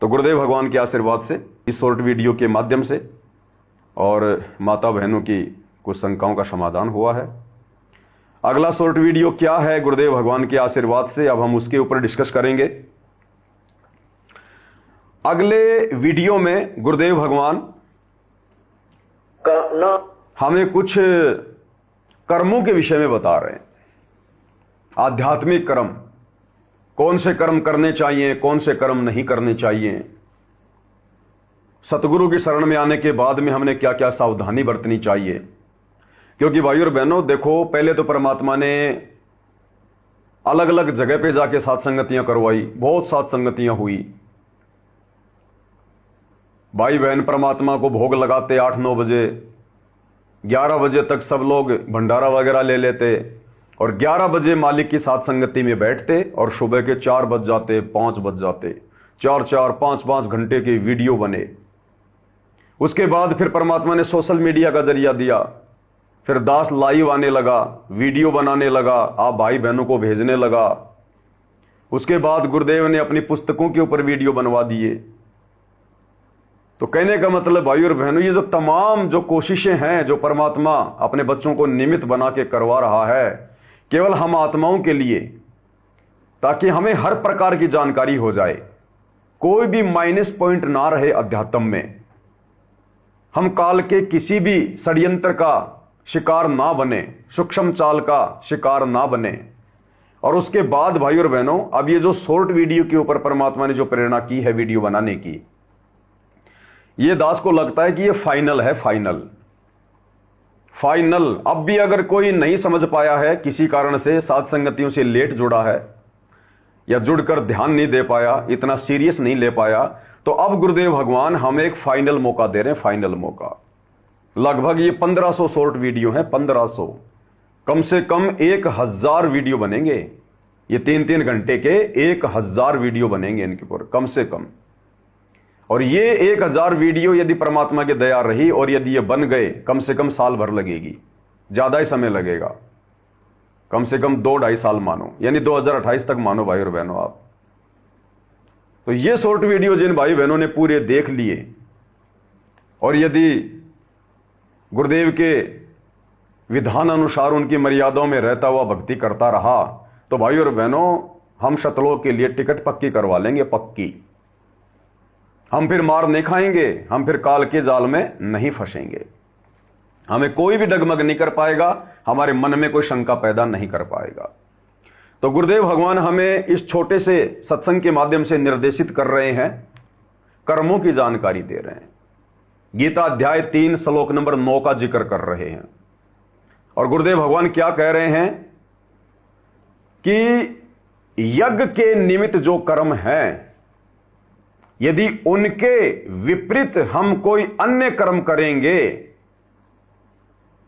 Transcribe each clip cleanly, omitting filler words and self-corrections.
तो गुरुदेव भगवान के आशीर्वाद से इस शॉर्ट वीडियो के माध्यम से और माता बहनों की कुछ शंकाओं का समाधान हुआ है। अगला शॉर्ट वीडियो क्या है गुरुदेव भगवान के आशीर्वाद से, अब हम उसके ऊपर डिस्कस करेंगे। अगले वीडियो में गुरुदेव भगवान हमें कुछ कर्मों के विषय में बता रहे हैं। आध्यात्मिक कर्म, कौन से कर्म करने चाहिए, कौन से कर्म नहीं करने चाहिए। सतगुरु की शरण में आने के बाद में हमने क्या क्या सावधानी बरतनी चाहिए। क्योंकि भाई और बहनों देखो, पहले तो परमात्मा ने अलग अलग जगह पे जाके सत्संगतियां करवाई, बहुत सत्संगतियां हुई। भाई बहन परमात्मा को भोग लगाते 8-9 बजे, 11 बजे तक सब लोग भंडारा वगैरह ले लेते और 11 बजे मालिक की सत्संगति में बैठते और सुबह के 4 बज जाते, 5 बज जाते, 4-4, 5-5 घंटे के वीडियो बने। उसके बाद फिर परमात्मा ने सोशल मीडिया का जरिया दिया, फिर दास लाइव आने लगा, वीडियो बनाने लगा, आप भाई बहनों को भेजने लगा। उसके बाद गुरुदेव ने अपनी पुस्तकों के ऊपर वीडियो बनवा दिए। तो कहने का मतलब भाई और बहनों, ये जो तमाम जो कोशिशें हैं जो परमात्मा अपने बच्चों को निमित्त बना के करवा रहा है, केवल हम आत्माओं के लिए, ताकि हमें हर प्रकार की जानकारी हो जाए, कोई भी माइनस पॉइंट ना रहे अध्यात्म में। हम काल के किसी भी षड्यंत्र का शिकार ना बने, सूक्ष्म चाल का शिकार ना बने। और उसके बाद भाई और बहनों, अब ये जो शॉर्ट वीडियो के ऊपर परमात्मा ने जो प्रेरणा की है वीडियो बनाने की, ये दास को लगता है कि ये फाइनल है, फाइनल। अब भी अगर कोई नहीं समझ पाया है, किसी कारण से साथ संगतियों से लेट जुड़ा है या जुड़कर ध्यान नहीं दे पाया, इतना सीरियस नहीं ले पाया, तो अब गुरुदेव भगवान हमें एक फाइनल मौका दे रहे हैं, फाइनल मौका। लगभग ये 1500 शॉर्ट वीडियो हैं, 1500, कम से कम 1000 वीडियो बनेंगे। ये 3-3 घंटे के 1000 वीडियो बनेंगे इनके ऊपर कम से कम। और ये 1000 वीडियो यदि परमात्मा की दया रही और यदि ये बन गए, कम से कम साल भर लगेगी, ज्यादा ही समय लगेगा, कम से कम 2-2.5 साल मानो, यानी 2028 तक मानो भाई और बहनों आप। तो ये शॉर्ट वीडियो जिन भाई बहनों ने पूरे देख लिए और यदि गुरुदेव के विधान अनुसार उनकी मर्यादाओं में रहता हुआ भक्ति करता रहा, तो भाई और बहनों हम शतलोक के लिए टिकट पक्की करवा लेंगे, पक्की। हम फिर मार नहीं खाएंगे, हम फिर काल के जाल में नहीं फंसेंगे, हमें कोई भी डगमग नहीं कर पाएगा, हमारे मन में कोई शंका पैदा नहीं कर पाएगा। तो गुरुदेव भगवान हमें इस छोटे से सत्संग के माध्यम से निर्देशित कर रहे हैं, कर्मों की जानकारी दे रहे हैं। गीता अध्याय 3 श्लोक नंबर 9 का जिक्र कर रहे हैं। और गुरुदेव भगवान क्या कह रहे हैं कि यज्ञ के निमित्त जो कर्म हैं, यदि उनके विपरीत हम कोई अन्य कर्म करेंगे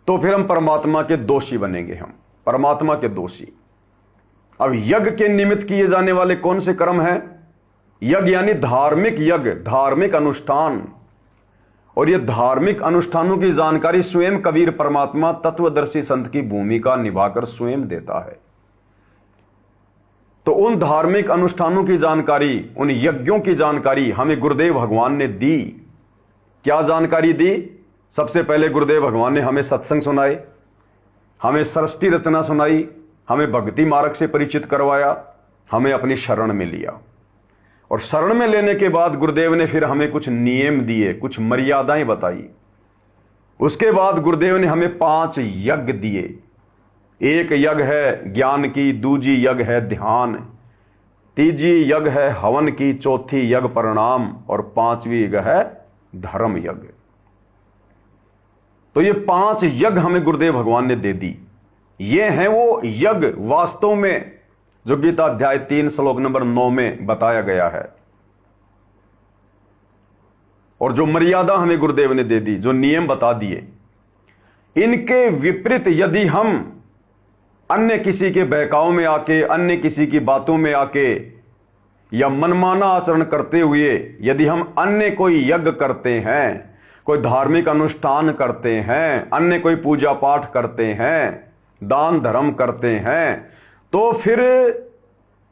तो फिर हम परमात्मा के दोषी बनेंगे, हम परमात्मा के दोषी। अब यज्ञ के निमित्त किए जाने वाले कौन से कर्म हैं? यज्ञ यानी धार्मिक यज्ञ, धार्मिक अनुष्ठान। और ये धार्मिक अनुष्ठानों की जानकारी स्वयं कबीर परमात्मा तत्वदर्शी संत की भूमिका निभाकर स्वयं देता है। तो उन धार्मिक अनुष्ठानों की जानकारी, उन यज्ञों की जानकारी हमें गुरुदेव भगवान ने दी। क्या जानकारी दी? सबसे पहले गुरुदेव भगवान ने हमें सत्संग सुनाए, हमें सृष्टि रचना सुनाई, हमें भक्ति मार्ग से परिचित करवाया, हमें अपनी शरण में लिया। और शरण में लेने के बाद गुरुदेव ने फिर हमें कुछ नियम दिए, कुछ मर्यादाएं बताई। उसके बाद गुरुदेव ने हमें 5 यज्ञ दिए। एक यज्ञ है ज्ञान की, दूजी यज्ञ है ध्यान, तीजी यज्ञ है हवन की, चौथी यज्ञ प्रणाम और 5वीं यज्ञ है धर्म यज्ञ। तो ये 5 यज्ञ हमें गुरुदेव भगवान ने दे दी। ये हैं वो यज्ञ वास्तव में जो गीता अध्याय 3 श्लोक नंबर 9 में बताया गया है। और जो मर्यादा हमें गुरुदेव ने दे दी, जो नियम बता दिए, इनके विपरीत यदि हम अन्य किसी के बहकाव में आके, अन्य किसी की बातों में आके या मनमाना आचरण करते हुए यदि हम अन्य कोई यज्ञ करते हैं, कोई धार्मिक अनुष्ठान करते हैं, अन्य कोई पूजा पाठ करते हैं, दान धर्म करते हैं, तो फिर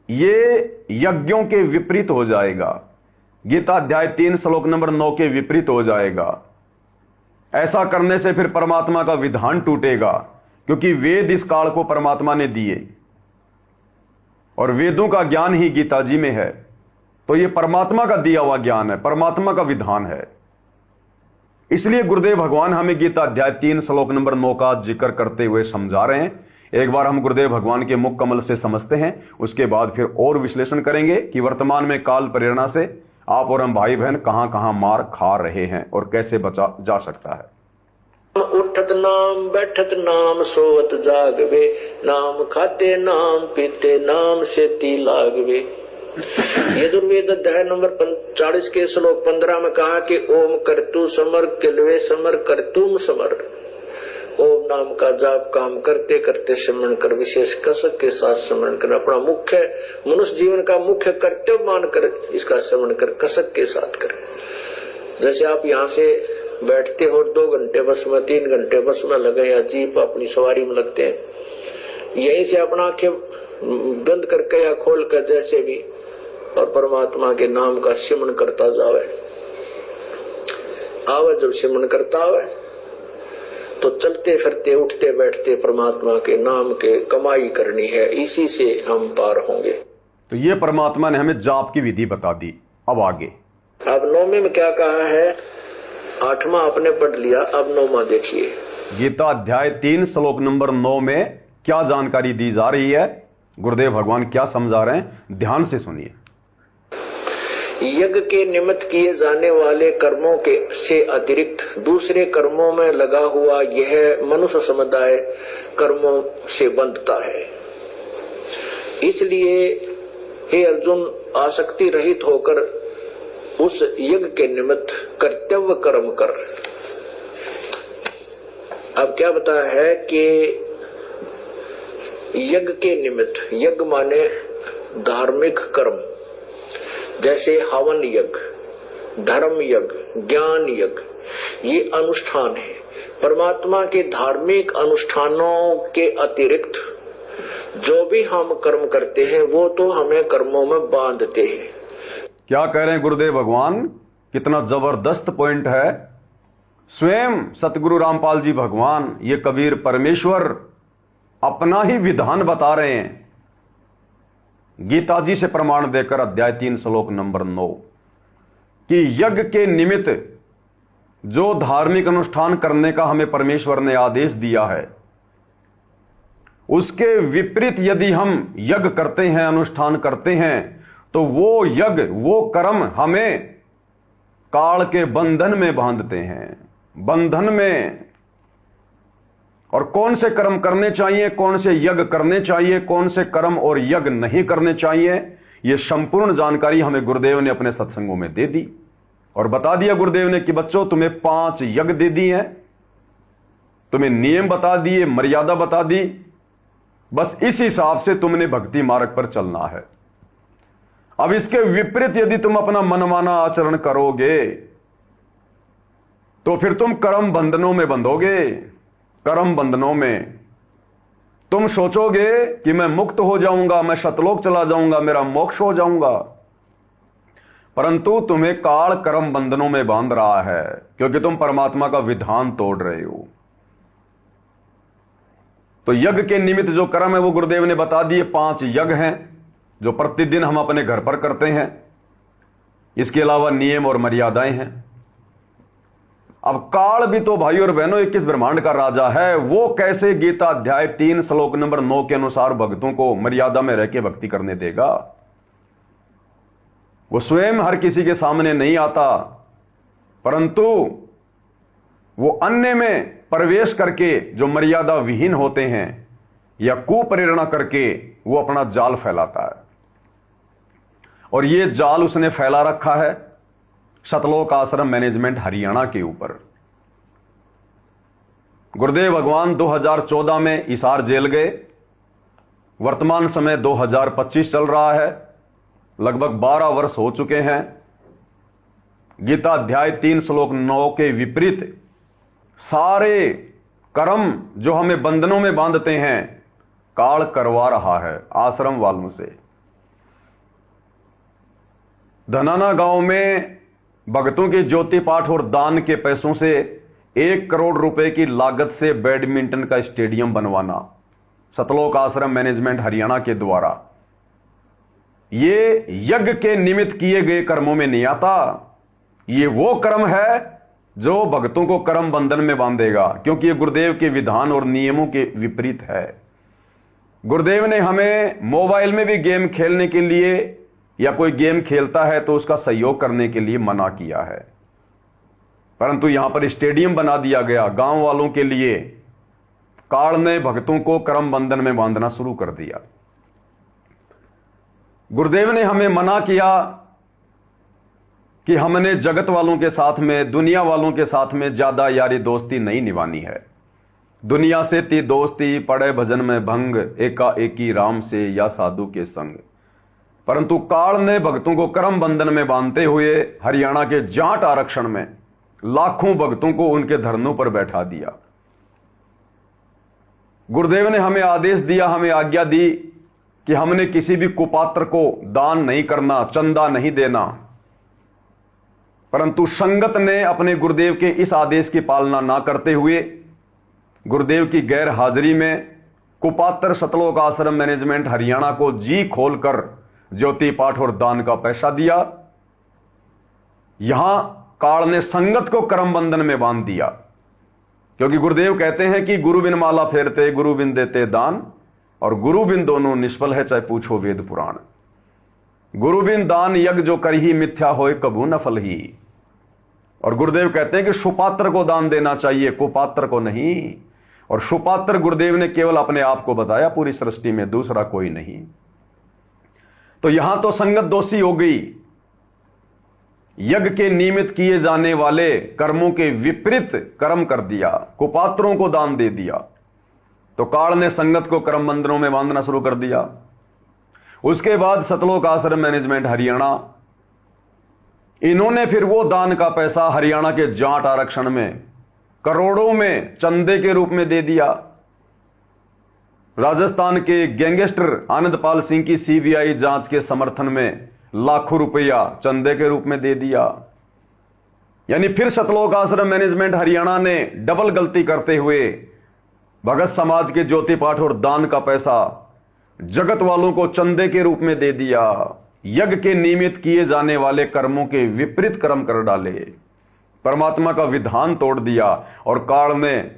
ये यज्ञों के विपरीत हो जाएगा। गीता अध्याय 3 श्लोक नंबर 9 के विपरीत हो जाएगा। ऐसा करने से फिर परमात्मा का विधान टूटेगा, क्योंकि वेद इस काल को परमात्मा ने दिए और वेदों का ज्ञान ही गीता जी में है। तो यह परमात्मा का दिया हुआ ज्ञान है, परमात्मा का विधान है। इसलिए गुरुदेव भगवान हमें गीता अध्याय 3 श्लोक नंबर 9 का जिक्र करते हुए समझा रहे हैं। एक बार हम गुरुदेव भगवान के मुख कमल से समझते हैं, उसके बाद फिर और विश्लेषण करेंगे कि वर्तमान में काल प्रेरणा से आप और हम भाई बहन कहां कहां मार खा रहे हैं और कैसे बचा जा सकता है। उठत नाम बैठत नाम सोवत जागवे, नाम खाते नाम पीते नाम से ती लागवे। यजुर्वेद अध्याय नंबर 40 के श्लोक 15 में कहा कि ओम करतु समर किलवे समर करतुम समर। ओम नाम का जाप काम करते करते स्मरण कर, विशेष कसक के साथ स्मरण कर, अपना मुख्य मनुष्य जीवन का मुख्य कर्तव्य मानकर इसका स्मरण कर, कसक के साथ कर। जैसे आप यहाँ से बैठते हो 2 घंटे बस में, 3 घंटे बस में लगे या जीप अपनी सवारी में लगते हैं, यहीं से अपना आंखें बंद करके या खोल कर जैसे भी और परमात्मा के नाम का सिमरण करता जावे। आवे जब सिमरण करता आवे तो चलते फिरते उठते बैठते परमात्मा के नाम के कमाई करनी है, इसी से हम पार होंगे। तो ये परमात्मा ने हमें जाप की विधि बता दी। अब आगे अब 9वें में क्या कहा है? 8वां आपने पढ़ लिया, अब 9वां देखिए। गीता अध्याय 3 श्लोक नंबर 9 में क्या जानकारी दी जा रही है, गुरुदेव भगवान क्या समझा रहे हैं, ध्यान से सुनिए। यज्ञ के निमित्त किए जाने वाले कर्मों के से अतिरिक्त दूसरे कर्मों में लगा हुआ यह मनुष्य समुदाय कर्मों से बंधता है। इसलिए हे अर्जुन, आसक्ति रहित होकर उस यज्ञ के निमित्त कर्तव्य कर्म कर। अब क्या बताया है कि यज्ञ के निमित्त, यज्ञ माने धार्मिक कर्म, जैसे हवन यज्ञ, धर्म यज्ञ, ज्ञान यज्ञ, ये अनुष्ठान है। परमात्मा के धार्मिक अनुष्ठानों के अतिरिक्त जो भी हम कर्म करते हैं वो तो हमें कर्मों में बांधते हैं। क्या कह रहे हैं गुरुदेव भगवान, कितना जबरदस्त पॉइंट है। स्वयं सतगुरु रामपाल जी भगवान, ये कबीर परमेश्वर अपना ही विधान बता रहे हैं गीता जी से प्रमाण देकर अध्याय 3 श्लोक नंबर 9 कि यज्ञ के निमित्त जो धार्मिक अनुष्ठान करने का हमें परमेश्वर ने आदेश दिया है, उसके विपरीत यदि हम यज्ञ करते हैं, अनुष्ठान करते हैं, तो वो यज्ञ, वो कर्म हमें काल के बंधन में बांधते हैं, बंधन में। और कौन से कर्म करने चाहिए, कौन से यज्ञ करने चाहिए, कौन से कर्म और यज्ञ नहीं करने चाहिए, यह संपूर्ण जानकारी हमें गुरुदेव ने अपने सत्संगों में दे दी और बता दिया गुरुदेव ने कि बच्चों, तुम्हें 5 यज्ञ दे दिए हैं, तुम्हें नियम बता दिए, मर्यादा बता दी, बस इस हिसाब से तुमने भक्ति मार्ग पर चलना है। अब इसके विपरीत यदि तुम अपना मनमाना आचरण करोगे तो फिर तुम कर्म बंधनों में बंधोगे। कर्म बंधनों में तुम सोचोगे कि मैं मुक्त हो जाऊंगा, मैं सतलोक चला जाऊंगा, मेरा मोक्ष हो जाऊंगा, परंतु तुम्हें काल कर्म बंधनों में बांध रहा है, क्योंकि तुम परमात्मा का विधान तोड़ रहे हो। तो यज्ञ के निमित्त जो कर्म है वो गुरुदेव ने बता दिए। 5 यज्ञ हैं जो प्रतिदिन हम अपने घर पर करते हैं। इसके अलावा नियम और मर्यादाएं हैं। अब काल भी तो भाई और बहनों 21 ब्रह्मांड का राजा है। वो कैसे गीता अध्याय 3 श्लोक नंबर 9 के अनुसार भक्तों को मर्यादा में रह के भक्ति करने देगा? वो स्वयं हर किसी के सामने नहीं आता, परंतु वो अन्य में प्रवेश करके जो मर्यादा विहीन होते हैं या कुप्रेरणा करके वो अपना जाल फैलाता है। और ये जाल उसने फैला रखा है सतलोक आश्रम मैनेजमेंट हरियाणा के ऊपर। गुरुदेव भगवान 2014 में हिसार जेल गए। वर्तमान समय 2025 चल रहा है, लगभग 12 वर्ष हो चुके हैं। गीता अध्याय 3 श्लोक 9 के विपरीत सारे कर्म जो हमें बंधनों में बांधते हैं काल करवा रहा है आश्रम वालों से। धनाना गांव में भक्तों के ज्योति पाठ और दान के पैसों से 1 करोड़ रुपए की लागत से बैडमिंटन का स्टेडियम बनवाना सतलोक आश्रम मैनेजमेंट हरियाणा के द्वारा, ये यज्ञ के निमित्त किए गए कर्मों में नहीं आता। ये वो कर्म है जो भक्तों को कर्म बंधन में बांधेगा, क्योंकि ये गुरुदेव के विधान और नियमों के विपरीत है। गुरुदेव ने हमें मोबाइल में भी गेम खेलने के लिए या कोई गेम खेलता है तो उसका सहयोग करने के लिए मना किया है, परंतु यहां पर स्टेडियम बना दिया गया गांव वालों के लिए। काल ने भक्तों को कर्म बंधन में बांधना शुरू कर दिया। गुरुदेव ने हमें मना किया कि हमने जगत वालों के साथ में, दुनिया वालों के साथ में ज्यादा यारी दोस्ती नहीं निभानी है। दुनिया से ती दोस्ती, पड़े भजन में भंग, एकाएकी राम से या साधु के संग। परंतु काल ने भक्तों को कर्म बंधन में बांधते हुए हरियाणा के जाट आरक्षण में लाखों भक्तों को उनके धरनों पर बैठा दिया। गुरुदेव ने हमें आदेश दिया, हमें आज्ञा दी कि हमने किसी भी कुपात्र को दान नहीं करना, चंदा नहीं देना। परंतु संगत ने अपने गुरुदेव के इस आदेश की पालना ना करते हुए गुरुदेव की गैर हाजिरी में कुपात्र सतलोक आश्रम मैनेजमेंट हरियाणा को जी खोलकर ज्योति पाठ और दान का पैसा दिया। यहां काल ने संगत को कर्म बंधन में बांध दिया, क्योंकि गुरुदेव कहते हैं कि गुरु बिन माला फेरते, गुरु बिन देते दान, और गुरु बिन दोनों निष्फल है, चाहे पूछो वेद पुराण। गुरु बिन दान यज्ञ जो कर ही मिथ्या होए कभू न फल ही। और गुरुदेव कहते हैं कि सुपात्र को दान देना चाहिए, कुपात्र को नहीं। और सुपात्र गुरुदेव ने केवल अपने आप को बताया, पूरी सृष्टि में दूसरा कोई नहीं। तो यहां तो संगत दोषी हो गई, यज्ञ के निमित्त किए जाने वाले कर्मों के विपरीत कर्म कर दिया, कुपात्रों को दान दे दिया। तो काल ने संगत को कर्म बंधनों में बांधना शुरू कर दिया। उसके बाद सतलोक आश्रम मैनेजमेंट हरियाणा, इन्होंने फिर वो दान का पैसा हरियाणा के जाट आरक्षण में करोड़ों में चंदे के रूप में दे दिया। राजस्थान के गैंगस्टर आनंदपाल सिंह की सीबीआई जांच के समर्थन में लाखों रुपया चंदे के रूप में दे दिया। यानी फिर सतलोक आश्रम मैनेजमेंट हरियाणा ने डबल गलती करते हुए भगत समाज के ज्योति पाठ और दान का पैसा जगत वालों को चंदे के रूप में दे दिया। यज्ञ के निमित्त किए जाने वाले कर्मों के विपरीत कर्म कर डाले, परमात्मा का विधान तोड़ दिया, और काल ने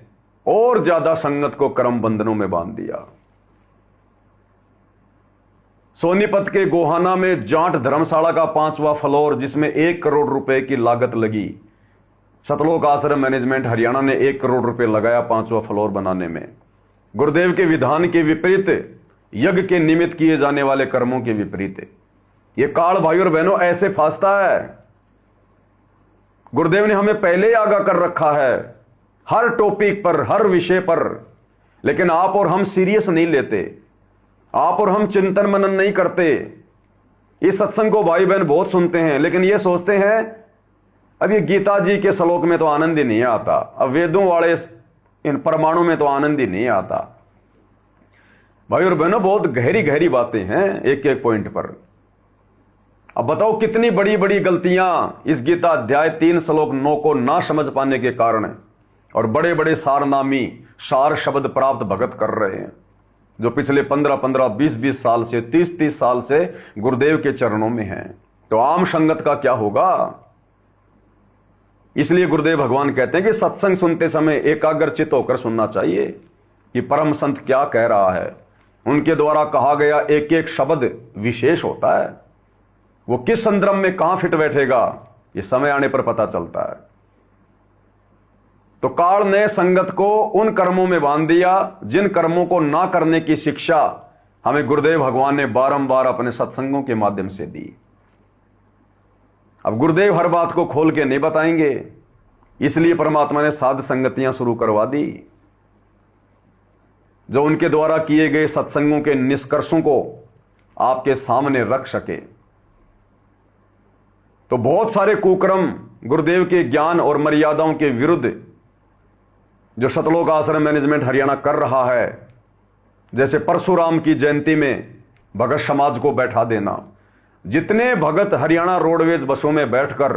और ज्यादा संगत को कर्म बंधनों में बांध दिया। सोनीपत के गोहाना में जाट धर्मशाला का 5वां फ्लोर, जिसमें 1 करोड़ रुपए की लागत लगी, सतलोक आश्रम मैनेजमेंट हरियाणा ने 1 करोड़ रुपए लगाया 5वां फ्लोर बनाने में। गुरुदेव के विधान के विपरीत, यज्ञ के निमित्त किए जाने वाले कर्मों के विपरीत। ये काल भाई और बहनों ऐसे फांसता है। गुरुदेव ने हमें पहले ही आगाह कर रखा है हर टॉपिक पर, हर विषय पर, लेकिन आप और हम सीरियस नहीं लेते, आप और हम चिंतन मनन नहीं करते। इस सत्संग को भाई बहन बहुत सुनते हैं, लेकिन ये सोचते हैं अब ये गीता जी के श्लोक में तो आनंद ही नहीं आता, अब वेदों वाले इन परमाणु में तो आनंद ही नहीं आता। भाई और बहनों, बहुत गहरी गहरी बातें हैं एक एक पॉइंट पर। अब बताओ कितनी बड़ी बड़ी गलतियां इस गीता अध्याय 3 श्लोक 9 को ना समझ पाने के कारण, और बड़े बड़े सारनामी सार शब्द प्राप्त भगत कर रहे हैं, जो पिछले 15-15, 20-20 साल से, 30-30 साल से गुरुदेव के चरणों में हैं। तो आम संगत का क्या होगा? इसलिए गुरुदेव भगवान कहते हैं कि सत्संग सुनते समय एकाग्रचित होकर सुनना चाहिए कि परम संत क्या कह रहा है। उनके द्वारा कहा गया एक एक शब्द विशेष होता है, वो किस संदर्भ में कहां फिट बैठेगा ये समय आने पर पता चलता है। तो काल ने संगत को उन कर्मों में बांध दिया जिन कर्मों को ना करने की शिक्षा हमें गुरुदेव भगवान ने बारंबार अपने सत्संगों के माध्यम से दी। अब गुरुदेव हर बात को खोल के नहीं बताएंगे, इसलिए परमात्मा ने साध संगतियां शुरू करवा दी, जो उनके द्वारा किए गए सत्संगों के निष्कर्षों को आपके सामने रख सके। तो बहुत सारे कुकर्म गुरुदेव के ज्ञान और मर्यादाओं के विरुद्ध जो सतलोक आश्रम मैनेजमेंट हरियाणा कर रहा है, जैसे परशुराम की जयंती में भगत समाज को बैठा देना, जितने भगत हरियाणा रोडवेज बसों में बैठकर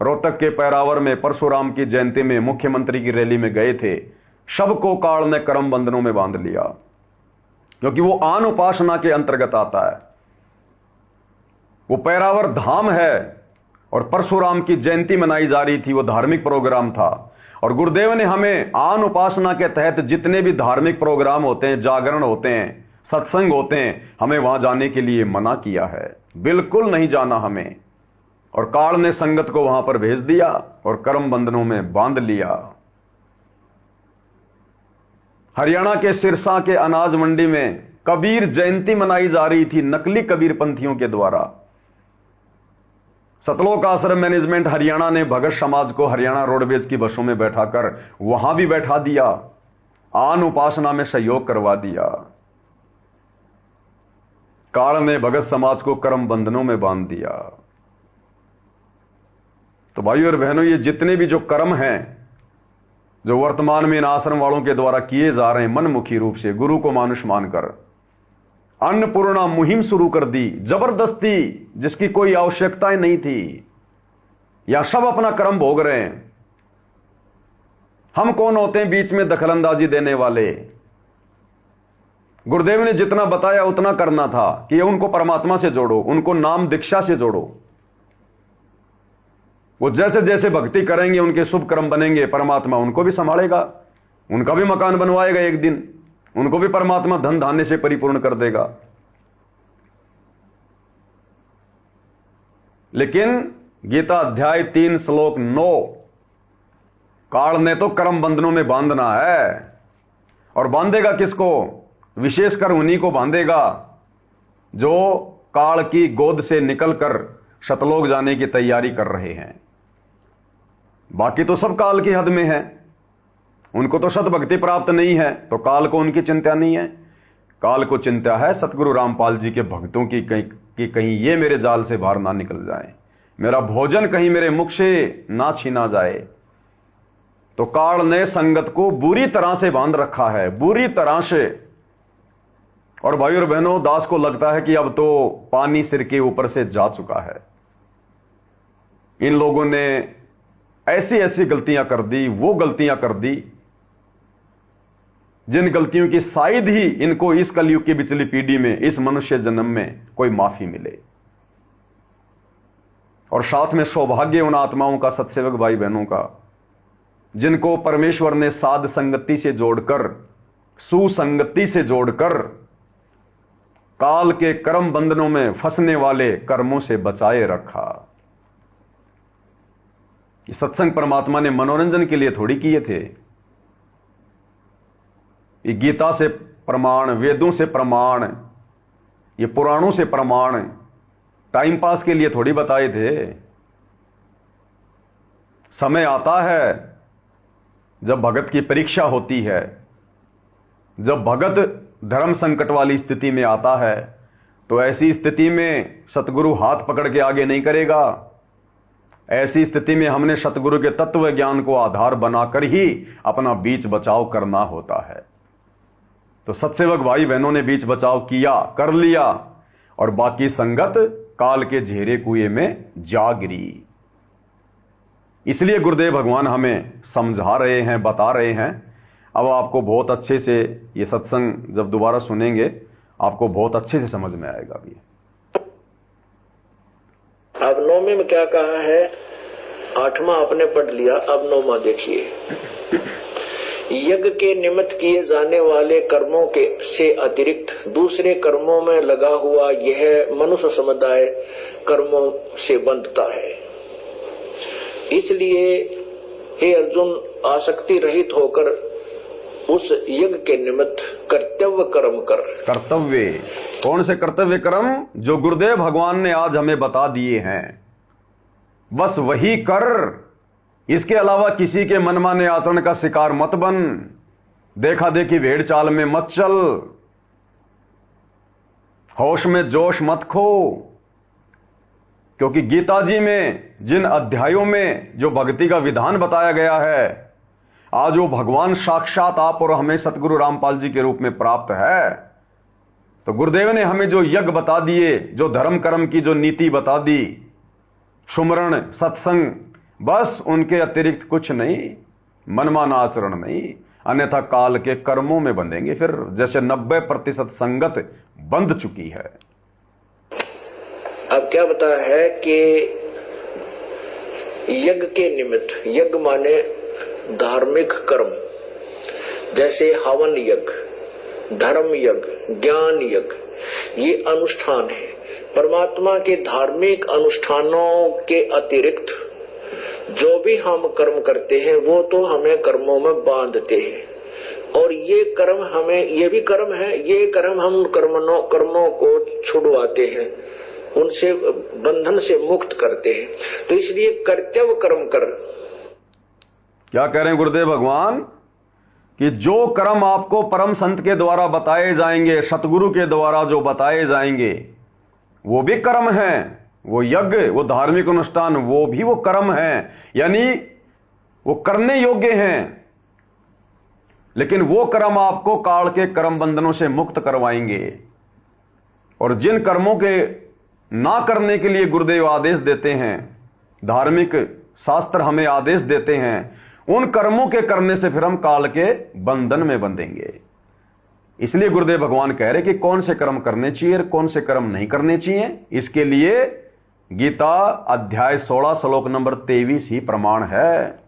रोहतक के पैरावर में परशुराम की जयंती में मुख्यमंत्री की रैली में गए थे, सबको काल ने कर्म बंधनों में बांध लिया, क्योंकि वो आन उपासना के अंतर्गत आता है। वो पैरावर धाम है और परशुराम की जयंती मनाई जा रही थी, वो धार्मिक प्रोग्राम था। और गुरुदेव ने हमें आन उपासना के तहत जितने भी धार्मिक प्रोग्राम होते हैं, जागरण होते हैं, सत्संग होते हैं, हमें वहां जाने के लिए मना किया है। बिल्कुल नहीं जाना हमें। और काल ने संगत को वहां पर भेज दिया और कर्म बंधनों में बांध लिया। हरियाणा के सिरसा के अनाज मंडी में कबीर जयंती मनाई जा रही थी नकली कबीर पंथियों के द्वारा। सतलोक आश्रम मैनेजमेंट हरियाणा ने भगत समाज को हरियाणा रोडवेज की बसों में बैठाकर वहां भी बैठा दिया, आन उपासना में सहयोग करवा दिया। काल ने भगत समाज को कर्म बंधनों में बांध दिया। तो भाइयों और बहनों, ये जितने भी जो कर्म हैं जो वर्तमान में इन आश्रम वालों के द्वारा किए जा रहे हैं, मनमुखी रूप से गुरु को मानुष मानकर अन्नपूर्णा मुहिम शुरू कर दी जबरदस्ती, जिसकी कोई आवश्यकता नहीं थी, या सब अपना कर्म भोग रहे हैं। हम कौन होते हैं बीच में दखलंदाजी देने वाले? गुरुदेव ने जितना बताया उतना करना था कि उनको परमात्मा से जोड़ो, उनको नाम दीक्षा से जोड़ो। वो जैसे जैसे भक्ति करेंगे उनके शुभ कर्म बनेंगे, परमात्मा उनको भी संभालेगा, उनका भी मकान बनवाएगा एक दिन, उनको भी परमात्मा धन धान्य से परिपूर्ण कर देगा। लेकिन गीता अध्याय 3 श्लोक 9, काल ने तो कर्म बंधनों में बांधना है। और बांधेगा किसको? विशेषकर उन्हीं को बांधेगा जो काल की गोद से निकलकर शतलोक जाने की तैयारी कर रहे हैं। बाकी तो सब काल की हद में है, उनको तो सतभक्ति प्राप्त नहीं है, तो काल को उनकी चिंता नहीं है। काल को चिंता है सतगुरु रामपाल जी के भक्तों की कहीं ये मेरे जाल से बाहर ना निकल जाए, मेरा भोजन कहीं मेरे मुख से ना छीना जाए। तो काल ने संगत को बुरी तरह से बांध रखा है, बुरी तरह से। और भाई और बहनों, दास को लगता है कि अब तो पानी सिर के ऊपर से जा चुका है। इन लोगों ने ऐसी ऐसी गलतियां कर दी, वो गलतियां कर दी जिन गलतियों की शायद ही इनको इस कलयुग की पिछली पीढ़ी में, इस मनुष्य जन्म में कोई माफी मिले। और साथ में सौभाग्य उन आत्माओं का, सत्सेवक भाई बहनों का, जिनको परमेश्वर ने साध संगति से जोड़कर, सुसंगति से जोड़कर काल के कर्म बंधनों में फंसने वाले कर्मों से बचाए रखा। ये सत्संग परमात्मा ने मनोरंजन के लिए थोड़ी किए थे। ये गीता से प्रमाण, वेदों से प्रमाण, ये पुराणों से प्रमाण टाइम पास के लिए थोड़ी बताए थे। समय आता है जब भगत की परीक्षा होती है, जब भगत धर्म संकट वाली स्थिति में आता है, तो ऐसी स्थिति में सतगुरु हाथ पकड़ के आगे नहीं करेगा। ऐसी स्थिति में हमने सतगुरु के तत्व ज्ञान को आधार बनाकर ही अपना बीच बचाव करना होता है। तो सत्सेवक भाई बहनों ने बीच बचाव किया, कर लिया, और बाकी संगत काल के झेरे कुएं में जा गिरी। इसलिए गुरुदेव भगवान हमें समझा रहे हैं, बता रहे हैं। अब आपको बहुत अच्छे से ये सत्संग जब दोबारा सुनेंगे, आपको बहुत अच्छे से समझ में आएगा भी। अब 9वें में क्या कहा है? 8वां आपने पढ़ लिया, अब 9वां देखिए। यज्ञ के निमित्त किए जाने वाले कर्मों के से अतिरिक्त दूसरे कर्मों में लगा हुआ यह मनुष्य समुदाय कर्मों से बंधता है। इसलिए हे अर्जुन, आसक्ति रहित होकर उस यज्ञ के निमित्त कर्तव्य कर्म कर। कर्तव्य कौन से कर्तव्य कर्म? जो गुरुदेव भगवान ने आज हमें बता दिए हैं, बस वही कर। इसके अलावा किसी के मनमाने आचरण का शिकार मत बन, देखा देखी भेड़ चाल में मत चल, होश में जोश मत खो। क्योंकि गीता जी में जिन अध्यायों में जो भक्ति का विधान बताया गया है, आज वो भगवान साक्षात आप और हमें सतगुरु रामपाल जी के रूप में प्राप्त है। तो गुरुदेव ने हमें जो यज्ञ बता दिए, जो धर्म कर्म की जो नीति बता दी, सुमरण सत्संग, बस उनके अतिरिक्त कुछ नहीं, मनमाना आचरण नहीं, अन्यथा काल के कर्मों में बंधेंगे फिर, जैसे 90% संगत बंध चुकी है। अब क्या बता है कि यज्ञ के निमित्त, यज्ञ माने धार्मिक कर्म, जैसे हवन यज्ञ, धर्म यज्ञ, ज्ञान यज्ञ, ये अनुष्ठान है। परमात्मा के धार्मिक अनुष्ठानों के अतिरिक्त जो भी हम कर्म करते हैं वो तो हमें कर्मों में बांधते हैं, और ये कर्म हमें, ये भी कर्म है, ये कर्म हम कर्मों को छुड़वाते हैं, उनसे बंधन से मुक्त करते हैं। तो इसलिए कर्तव्य कर्म कर। क्या कह रहे हैं गुरुदेव भगवान कि जो कर्म आपको परम संत के द्वारा बताए जाएंगे, सतगुरु के द्वारा जो बताए जाएंगे, वो भी कर्म है। वो यज्ञ, वो धार्मिक अनुष्ठान, वो भी वो कर्म है, यानी वो करने योग्य हैं। लेकिन वो कर्म आपको काल के कर्म बंधनों से मुक्त करवाएंगे। और जिन कर्मों के ना करने के लिए गुरुदेव आदेश देते हैं, धार्मिक शास्त्र हमें आदेश देते हैं, उन कर्मों के करने से फिर हम काल के बंधन में बंधेंगे। इसलिए गुरुदेव भगवान कह रहे कि कौन से कर्म करने चाहिए और कौन से कर्म नहीं करने चाहिए। इसके लिए गीता अध्याय 16 श्लोक नंबर 23 ही प्रमाण है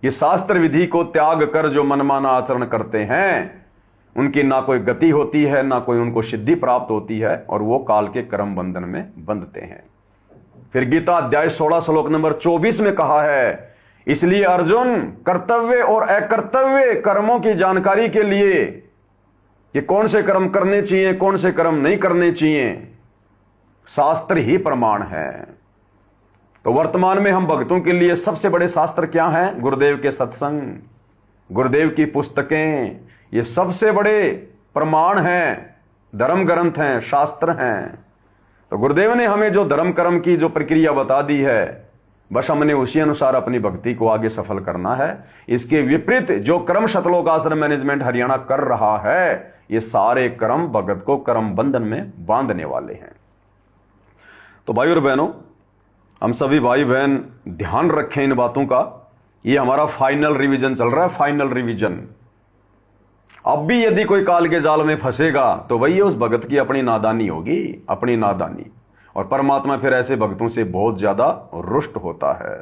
कि शास्त्र विधि को त्याग कर जो मनमाना आचरण करते हैं, उनकी ना कोई गति होती है, ना कोई उनको सिद्धि प्राप्त होती है, और वो काल के कर्म बंधन में बंधते हैं। फिर गीता अध्याय 16 श्लोक नंबर 24 में कहा है, इसलिए अर्जुन, कर्तव्य और अकर्तव्य कर्मों की जानकारी के लिए कि कौन से कर्म करने चाहिए, कौन से कर्म नहीं करने चाहिए, शास्त्र ही प्रमाण है। तो वर्तमान में हम भक्तों के लिए सबसे बड़े शास्त्र क्या हैं? गुरुदेव के सत्संग, गुरुदेव की पुस्तकें, ये सबसे बड़े प्रमाण हैं, धर्म ग्रंथ हैं, शास्त्र हैं। तो गुरुदेव ने हमें जो धर्म कर्म की जो प्रक्रिया बता दी है, बस हमने उसी अनुसार अपनी भक्ति को आगे सफल करना है। इसके विपरीत जो कर्म सतलोक आश्रम मैनेजमेंट हरियाणा कर रहा है, ये सारे कर्म भगत को कर्म बंधन में बांधने वाले हैं। तो भाई और बहनों, हम सभी भाई बहन ध्यान रखें इन बातों का। ये हमारा फाइनल रिवीजन चल रहा है, फाइनल रिवीजन। अब भी यदि कोई काल के जाल में फंसेगा तो वही उस भगत की अपनी नादानी होगी, अपनी नादानी। और परमात्मा फिर ऐसे भक्तों से बहुत ज्यादा रुष्ट होता है।